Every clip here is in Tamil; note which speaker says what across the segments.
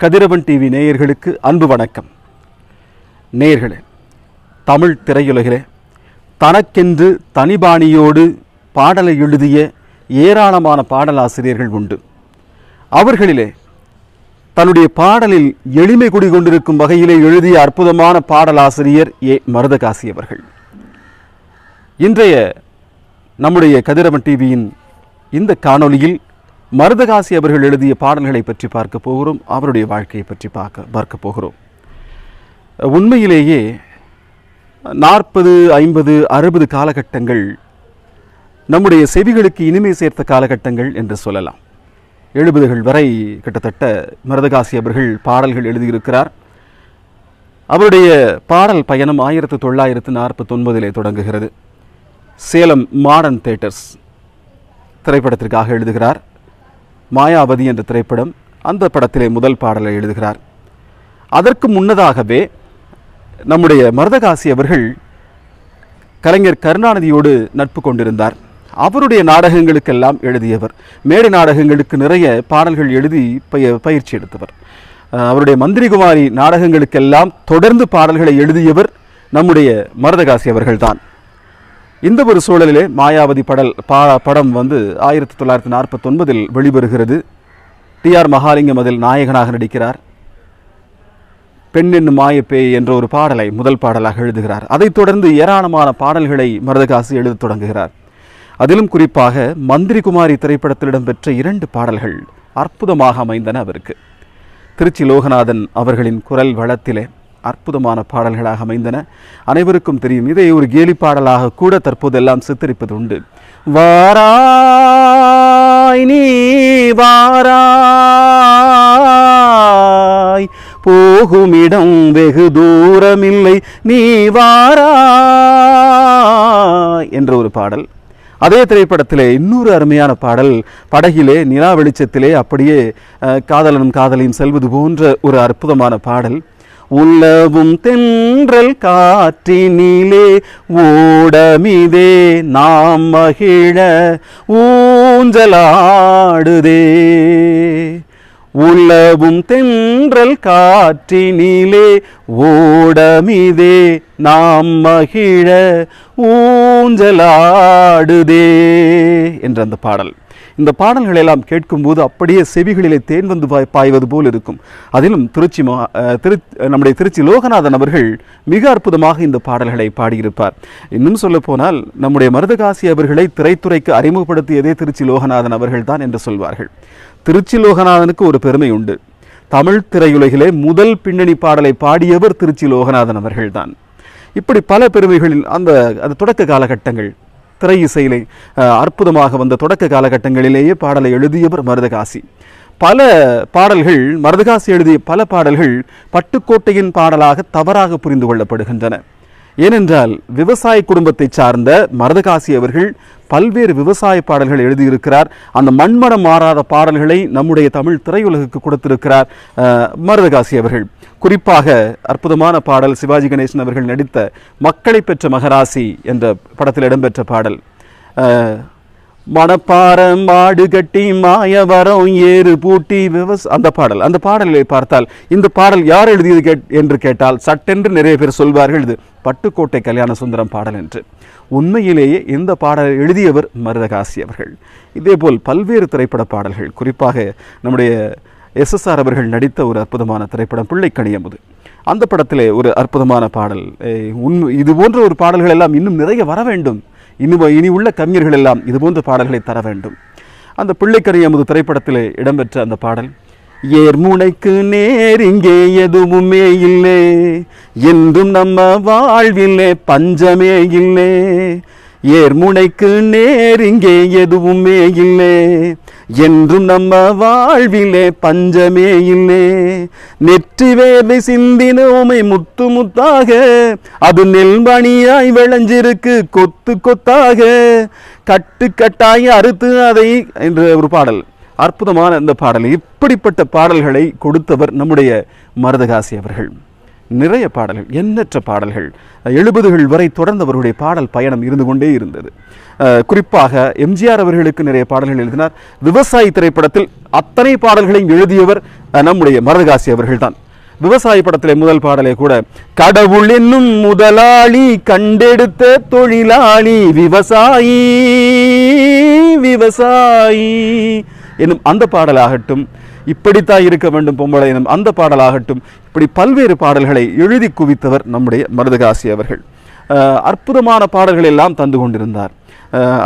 Speaker 1: கதிரவன் டிவி நேயர்களுக்கு அன்பு வணக்கம். நேயர்களே, தமிழ் திரையுலகிலே தனக்கென்று தனிபாணியோடு பாடலை எழுதிய ஏராளமான பாடலாசிரியர்கள் உண்டு. அவர்களிலே தன்னுடைய பாடலில் எளிமை குடிகொண்டிருக்கும் வகையிலே எழுதிய அற்புதமான பாடலாசிரியர் மருதகாசி அவர்கள். இன்றைய நம்முடைய கதிரவன் டிவியின் இந்த காணொலியில் மருதகாசி அவர்கள் எழுதிய பாடல்களை பற்றி பார்க்க போகிறோம். அவருடைய வாழ்க்கையை பற்றி பார்க்க போகிறோம். உண்மையிலேயே 40, 50, 60 காலகட்டங்கள் நம்முடைய செவிகளுக்கு இனிமை சேர்த்த காலகட்டங்கள் என்று சொல்லலாம். 70கள் வரை கிட்டத்தட்ட மருதகாசி அவர்கள் பாடல்கள் எழுதியிருக்கிறார். அவருடைய பாடல் பயணம் 1949 தொடங்குகிறது. சேலம் மாடர்ன் தியேட்டர்ஸ் திரைப்படத்திற்காக எழுதுகிறார். மாயாவதி என்ற திரைப்படம், அந்த படத்திலே முதல் பாடலை எழுதுகிறார். அதற்கு முன்னதாகவே நம்முடைய மருதகாசி அவர்கள் கலைஞர் கருணாநிதியோடு நட்பு கொண்டிருந்தார். அவருடைய நாடகங்களுக்கெல்லாம் எழுதியவர். மேடை நாடகங்களுக்கு நிறைய பாடல்கள் எழுதி பயிற்சி எடுத்தவர். அவருடைய மந்திரிகுமாரி நாடகங்களுக்கெல்லாம் தொடர்ந்து பாடல்களை எழுதியவர் நம்முடைய மருதகாசி அவர்கள்தான். இந்த ஒரு சூழலிலே மாயாவதி படம் 1949 வெளிவருகிறது. டி.ஆர். மகாலிங்கம் அதில் நாயகனாக நடிக்கிறார். பெண் என்னும் மாயப்பேய் என்ற ஒரு பாடலை முதல் பாடலாக எழுதுகிறார். அதைத் தொடர்ந்து ஏராளமான பாடல்களை மருதகாசி எழுத தொடங்குகிறார். அதிலும் குறிப்பாக மந்திரிகுமாரி திரைப்படத்தில் இடம்பெற்ற 2 பாடல்கள் அற்புதமாக அமைந்தன அவருக்கு. திருச்சி லோகநாதன் அவர்களின் குரல் வளத்திலே அற்புதமான பாடல்களாக அமைந்தன. அனைவருக்கும் தெரியும். இதை ஒரு கேலி பாடலாக கூட தற்போதெல்லாம் சித்தரிப்பது உண்டு. வாராய் நீ வாராய், போகுமிடம் வெகு தூரமில்லை நீ வாராய் என்ற ஒரு பாடல். அதே திரைப்படத்திலே இன்னொரு அருமையான பாடல், படகிலே நிலா வெளிச்சத்திலே அப்படியே காதலனும் காதலையும் செல்வது போன்ற ஒரு அற்புதமான பாடல். உள்ளவும் தென்றல் காற்றினிலே ஓடமிதே நாம் மகிழ ஊஞ்சலாடுதே. உள்ளவும் தென்றல் காற்றினிலே ஓடமிதே நாம் மகிழ ஊஞ்சலாடுதே என்ற அந்த பாடல். இந்த பாடல்களை எல்லாம் கேட்கும்போது அப்படியே செவிகளிலே தேன் வந்து பாய்வது போல் இருக்கும். அதிலும் நம்முடைய திருச்சி லோகநாதன் அவர்கள் மிக அற்புதமாக இந்த பாடல்களை பாடியிருப்பார். இன்னும் சொல்ல போனால் நம்முடைய மருதகாசி அவர்களை திரைத்துறைக்கு அறிமுகப்படுத்தியதே திருச்சி லோகநாதன் அவர்கள் தான் என்று சொல்வார்கள். திருச்சி லோகநாதனுக்கு ஒரு பெருமை உண்டு. தமிழ் திரையுலகிலே முதல் பின்னணி பாடலை பாடியவர் திருச்சி லோகநாதன் அவர்கள்தான். இப்படி பல பெருமைகளில் அந்த தொடக்க காலகட்டங்கள் திரை இசையிலே அற்புதமாக வந்த தொடக்க காலகட்டங்களிலேயே பாடலை எழுதியவர் மருதகாசி. பல பாடல்கள், மருதகாசி எழுதிய பல பாடல்கள் பட்டுக்கோட்டையின் பாடலாக தவறாக புரிந்து கொள்ளப்படுகின்றன. ஏனென்றால் விவசாய குடும்பத்தை சார்ந்த மருதகாசி அவர்கள் பல்வேறு விவசாய பாடல்கள் எழுதியிருக்கிறார். அந்த மண்மனம் மாறாத பாடல்களை நம்முடைய தமிழ் திரையுலகுக்கு கொடுத்திருக்கிறார் மருதகாசி அவர்கள். குறிப்பாக அற்புதமான பாடல் சிவாஜி கணேசன் அவர்கள் நடித்த மக்களை பெற்ற மகராசி என்ற படத்தில் இடம்பெற்ற பாடல். மணப்பாரம் மாடு கட்டி மாயவரம் ஏறு பூட்டி அந்த பாடலை பார்த்தால் இந்த பாடல் யார் எழுதியது என்று கேட்டால் சட்டென்று நிறைய பேர் சொல்வார்கள் இது பட்டுக்கோட்டை கல்யாண சுந்தரம் பாடல் என்று. உண்மையிலேயே இந்த பாடலை எழுதியவர் மருதகாசி அவர்கள். இதேபோல் பல்வேறு திரைப்பட பாடல்கள், குறிப்பாக நம்முடைய SSR அவர்கள் நடித்த ஒரு அற்புதமான திரைப்படம் பிள்ளைக்கணியமுது. அந்த படத்திலே ஒரு அற்புதமான பாடல். இது போன்ற ஒரு பாடல்கள் எல்லாம் இன்னும் நிறைய வர வேண்டும். இனி உள்ள கவிஞர்கள் எல்லாம் இது போன்ற பாடல்களை தர வேண்டும். அந்த பிள்ளைக்கணியமுது திரைப்படத்திலே இடம்பெற்ற அந்த பாடல், ஏர்முனைக்கு நேர் இங்கே எதுவுமே இல்லை, என்றும் நம்ம வாழ்விலே பஞ்சமே இல்லை. ஏர்முனைக்கு நேர் இங்கே எதுவுமே இல்லை, என்றும் நம்ம வாழ்விலே பஞ்சமே இல்லை. நெற்றி வேர்வை சிந்தினோமை முத்து முத்தாக, அது நெல்மணியாய் விளைஞ்சிருக்கு கொத்து கொத்தாக, கட்டு கட்டாய் அறுத்து அதை என்ற ஒரு பாடல். அற்புதமான இந்த பாடல். இப்படிப்பட்ட பாடல்களை கொடுத்தவர் நம்முடைய மருதகாசி அவர்கள். நிறைய பாடல்கள், எண்ணற்ற பாடல்கள் 70கள் வரை தொடர்ந்து அவருடைய பாடல் பயணம் இருந்து கொண்டே இருந்தது. குறிப்பாக எம்ஜிஆர் அவர்களுக்கு நிறைய பாடல்கள் எழுதினார். விவசாயி திரைப்படத்தில் அத்தனை பாடல்களையும் எழுதியவர் நம்முடைய மருதகாசி அவர்கள் தான். விவசாய படத்திலே முதல் பாடலே கூட கடவுள் என்னும் முதலாளி கண்டெடுத்த தொழிலாளி விவசாயி விவசாயி என்னும் அந்த பாடலாகட்டும், இப்படித்தான் இருக்க வேண்டும் பொம்பளை எனும் அந்த பாடலாகட்டும், இப்படி பல்வேறு பாடல்களை எழுதி குவித்தவர் நம்முடைய மருதகாசி அவர்கள். அற்புதமான பாடல்கள் எல்லாம் தந்து கொண்டிருந்தார்.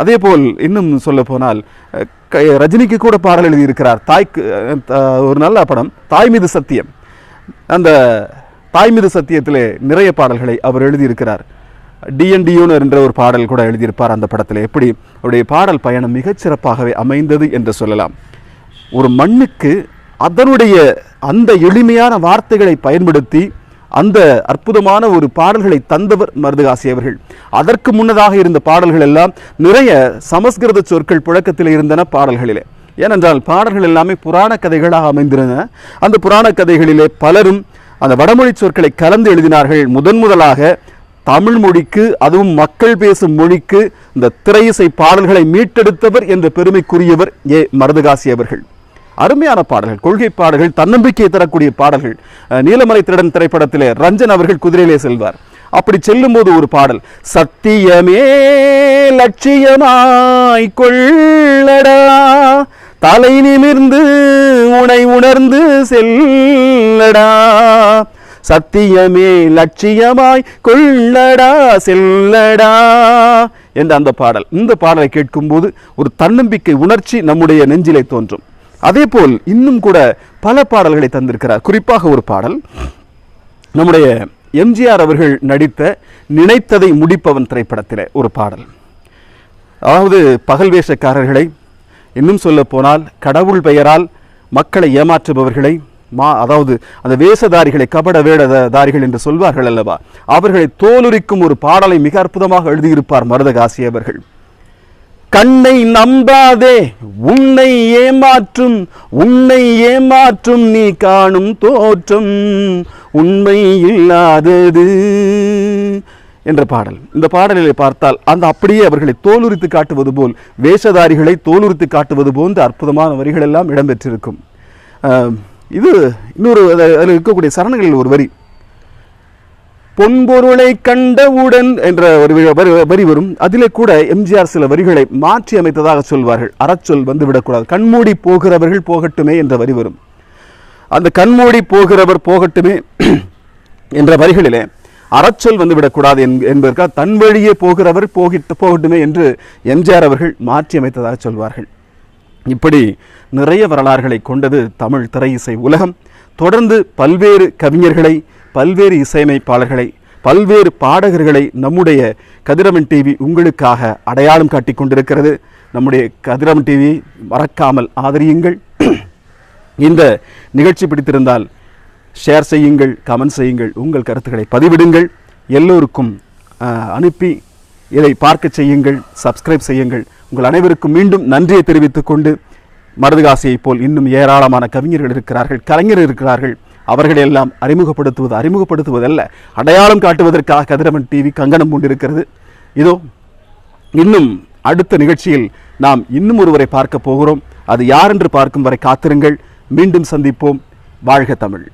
Speaker 1: அதே போல் இன்னும் சொல்ல போனால் ரஜினிக்கு கூட பாடல் எழுதியிருக்கிறார். தாய்க்கு ஒரு நல்ல படம் தாய் மீது சத்தியம். அந்த தாய் மீது சத்தியத்திலே நிறைய பாடல்களை அவர் எழுதியிருக்கிறார். டிஎன்டியூனர் என்ற ஒரு பாடல் கூட எழுதியிருப்பார் அந்த படத்தில். எப்படி அவருடைய பாடல் பயணம் மிகச்சிறப்பாகவே அமைந்தது என்று சொல்லலாம். ஒரு மண்ணுக்கு அதனுடைய அந்த எளிமையான வார்த்தைகளை பயன்படுத்தி அந்த அற்புதமான ஒரு பாடல்களை தந்தவர் மருதகாசி அவர்கள். அதற்கு முன்னதாக இருந்த பாடல்கள் எல்லாம் நிறைய சமஸ்கிருத சொற்கள் புழக்கத்தில் இருந்தன பாடல்களிலே. ஏனென்றால் பாடல்கள் எல்லாமே புராண கதைகளாக அமைந்திருந்தன. அந்த புராண கதைகளிலே பலரும் அந்த வடமொழி சொற்களை கலந்து எழுதினார்கள். முதலாக தமிழ் மொழிக்கு, அதுவும் மக்கள் பேசும் மொழிக்கு இந்த திரையிசை பாடல்களை மீட்டெடுத்தவர் என்ற பெருமைக்குரியவர் மருதகாசி அவர்கள். அருமையான பாடல்கள், கொள்கை பாடல்கள், தன்னம்பிக்கையை தரக்கூடிய பாடல்கள். நீலமலை திருடன் திரைப்படத்திலே ரஞ்சன் அவர்கள் குதிரையிலே செல்வார். அப்படி செல்லும் போது ஒரு பாடல், சத்தியமே லட்சியமாய் கொள்ளடா தலை நிமிர்ந்து உனை உணர்ந்து செல்லடா, சத்தியமே லட்சியமாய் கொள்ளடா செல்லடா என்ற அந்த பாடல். இந்த பாடலை கேட்கும் போது ஒரு தன்னம்பிக்கை உணர்ச்சி நம்முடைய நெஞ்சிலே தோன்றும். அதே போல் இன்னும் கூட பல பாடல்களை தந்திருக்கிறார். குறிப்பாக ஒரு பாடல் நம்முடைய எம்ஜிஆர் அவர்கள் நடித்த நினைத்ததை முடிப்பவன் திரைப்படத்திலே ஒரு பாடல். அதாவது பகல் வேஷக்காரர்களை, இன்னும் சொல்ல போனால் கடவுள் பெயரால் மக்களை ஏமாற்றுபவர்களை, அதாவது அந்த வேஷதாரிகளை, கபட வேடதாரிகள் என்று சொல்வார்கள் அல்லவா, அவர்களை தோலுரிக்கும் ஒரு பாடலை மிக அற்புதமாக எழுதியிருப்பார் மருதகாசி அவர்கள். கண்ணை நம்பாதே உன்னை ஏமாற்றும் நீ காணும் தோற்றம் உண்மை இல்லாதது என்ற பாடல். இந்த பாடலிலே பார்த்தால் அந்த அப்படியே அவர்களை தோலுரித்து காட்டுவது போல், வேஷதாரிகளை தோலுரித்து காட்டுவது போன்ற அற்புதமான வரிகள் எல்லாம் இடம்பெற்றிருக்கும். இது இன்னொரு அதில் இருக்கக்கூடிய சரணங்களில் ஒரு வரி, பொன்பொருளை கண்டவுடன் என்ற ஒரு வரி வரும். அதிலே கூட எம்ஜிஆர் சில வரிகளை மாற்றி அமைத்ததாக சொல்வார்கள். அறச்சொல் வந்துவிடக்கூடாது, கண்மூடி போகிறவர்கள் போகட்டுமே என்ற வரி வரும். அந்த கண்மூடி போகிறவர் போகட்டுமே என்ற வரிகளிலே அறச்சொல் வந்துவிடக்கூடாது என்பதற்காக தன் வழியே போகிறவர் போகட்டுமே என்று எம்ஜிஆர் அவர்கள் மாற்றி அமைத்ததாக சொல்வார்கள். இப்படி நிறைய வரலாறுகளை கொண்டது தமிழ் திரை இசை உலகம். தொடர்ந்து பல்வேறு கவிஞர்களை, பல்வேறு இசையமைப்பாளர்களை, பல்வேறு பாடகர்களை நம்முடைய கதிரவன் டிவி உங்களுக்காக அடையாளம் காட்டி கொண்டிருக்கிறது. நம்முடைய கதிரவன் டிவியை மறக்காமல் ஆதரியுங்கள். இந்த நிகழ்ச்சி பிடித்திருந்தால் ஷேர் செய்யுங்கள், கமெண்ட் செய்யுங்கள், உங்கள் கருத்துக்களை பதிவிடுங்கள், எல்லோருக்கும் அனுப்பி இதை பார்க்க செய்யுங்கள், சப்ஸ்கிரைப் செய்யுங்கள். உங்கள் அனைவருக்கும் மீண்டும் நன்றியை தெரிவித்துக் கொண்டு, மருதகாசியை போல் இன்னும் ஏராளமான கவிஞர்கள் இருக்கிறார்கள், கலைஞர்கள் இருக்கிறார்கள். அவர்களையெல்லாம் அறிமுகப்படுத்துவதல்ல, அடையாளம் காட்டுவதற்காக கதிரவன் டிவி கங்கணம் கொண்டிருக்கிறது. இதோ இன்னும் அடுத்த நிகழ்ச்சியில் நாம் இன்னும் ஒருவரை பார்க்க போகிறோம். அது யார் என்று பார்க்கும் வரை காத்திருங்கள். மீண்டும் சந்திப்போம். வாழ்க தமிழ்.